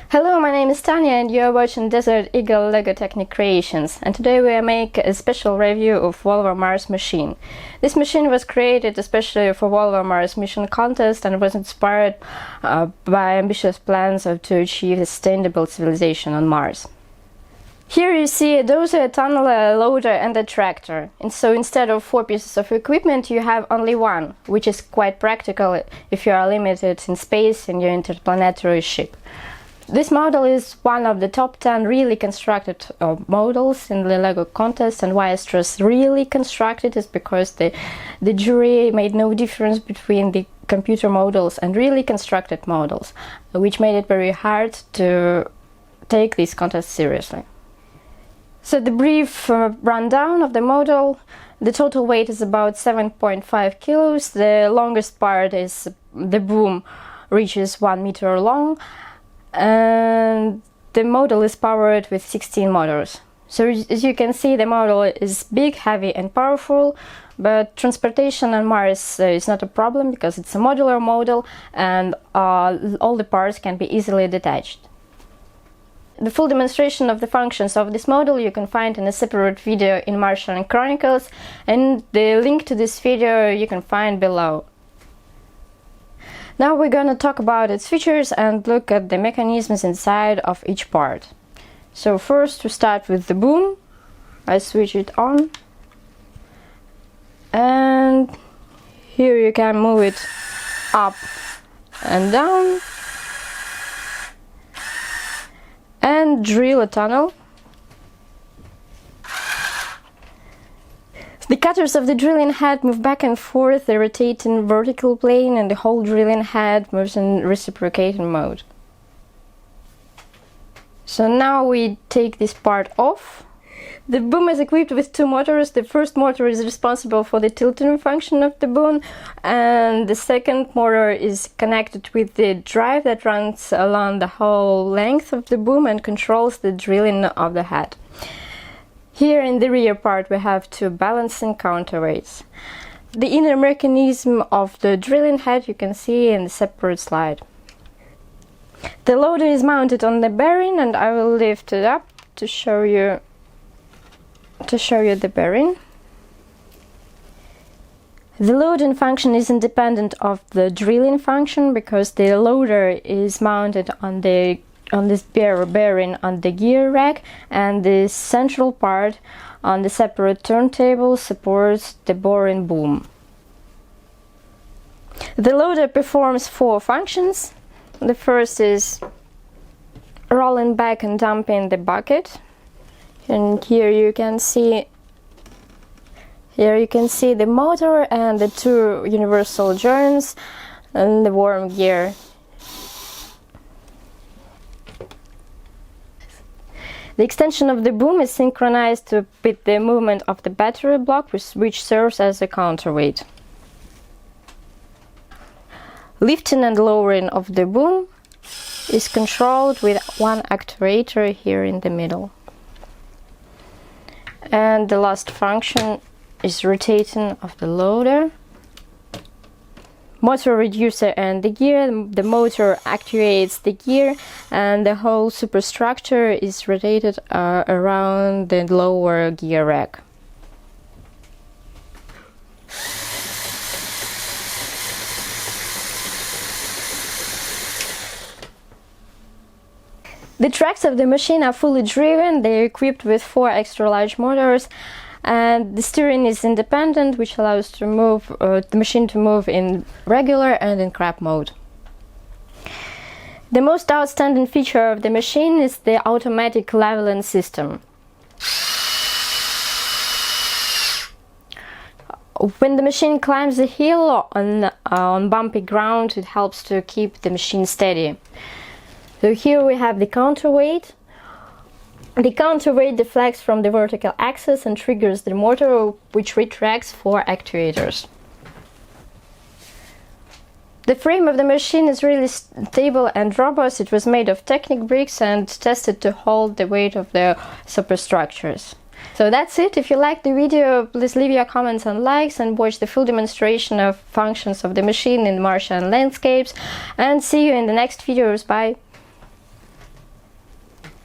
Hello, my name is Tanya and you are watching Desert Eagle LEGO Technic creations, and today we make a special review of Volvo Mars machine. This machine was created especially for Volvo Mars mission contest and was inspired by ambitious plans to achieve a sustainable civilization on Mars. Here you see a dozer, a tunneler, a loader and a tractor. And so instead of 4 pieces of equipment you have only one, which is quite practical if you are limited in space in your interplanetary ship. This model is one of the top 10 really constructed models in the LEGO contest, and why I stress really constructed is because the jury made no difference between the computer models and really constructed models, which made it very hard to take this contest seriously. So the brief rundown of the model: the total weight is about 7.5 kilos, the longest part is the boom reaches 1 meter long, and the model is powered with 16 motors. So as you can see, the model is big, heavy and powerful, but transportation on Mars is not a problem because it's a modular model and all the parts can be easily detached. The full demonstration of the functions of this model you can find in a separate video in Martian Chronicles, and the link to this video you can find below. Now we're gonna talk about its features and look at the mechanisms inside of each part. So first, to start with the boom, I switch it on, and here you can move it up and down and drill a tunnel. The cutters of the drilling head move back and forth, they rotate in vertical plane, and the whole drilling head moves in reciprocating mode. So now we take this part off. The boom is equipped with 2 motors. The first motor is responsible for the tilting function of the boom, and the second motor is connected with the drive that runs along the whole length of the boom and controls the drilling of the head. Here in the rear part we have 2 balancing counterweights. The inner mechanism of the drilling head you can see in the separate slide. The loader is mounted on the bearing, and I will lift it up to show you the bearing. The loading function is independent of the drilling function because the loader is mounted on this bearing on the gear rack, and the central part on the separate turntable supports the boring boom. The loader performs 4 functions. The first is rolling back and dumping the bucket, and here you can see the motor and the 2 universal joints and the worm gear. The extension of the boom is synchronized with the movement of the battery block, which serves as a counterweight. Lifting and lowering of the boom is controlled with one actuator here in the middle. And the last function is rotating of the loader. Motor reducer and the gear. The motor actuates the gear, and the whole superstructure is rotated around the lower gear rack. The tracks of the machine are fully driven. They are equipped with 4 extra large motors, and the steering is independent, which allows the machine to move in regular and in crab mode. The most outstanding feature of the machine is the automatic leveling system. When the machine climbs a hill on bumpy ground, it helps to keep the machine steady. So here we have the counterweight. The counterweight deflects from the vertical axis and triggers the motor, which retracts 4 actuators. The frame of the machine is really stable and robust. It was made of Technic bricks and tested to hold the weight of the superstructures. So that's it. If you liked the video, please leave your comments and likes, and watch the full demonstration of functions of the machine in Martian landscapes, and see you in the next videos. Bye!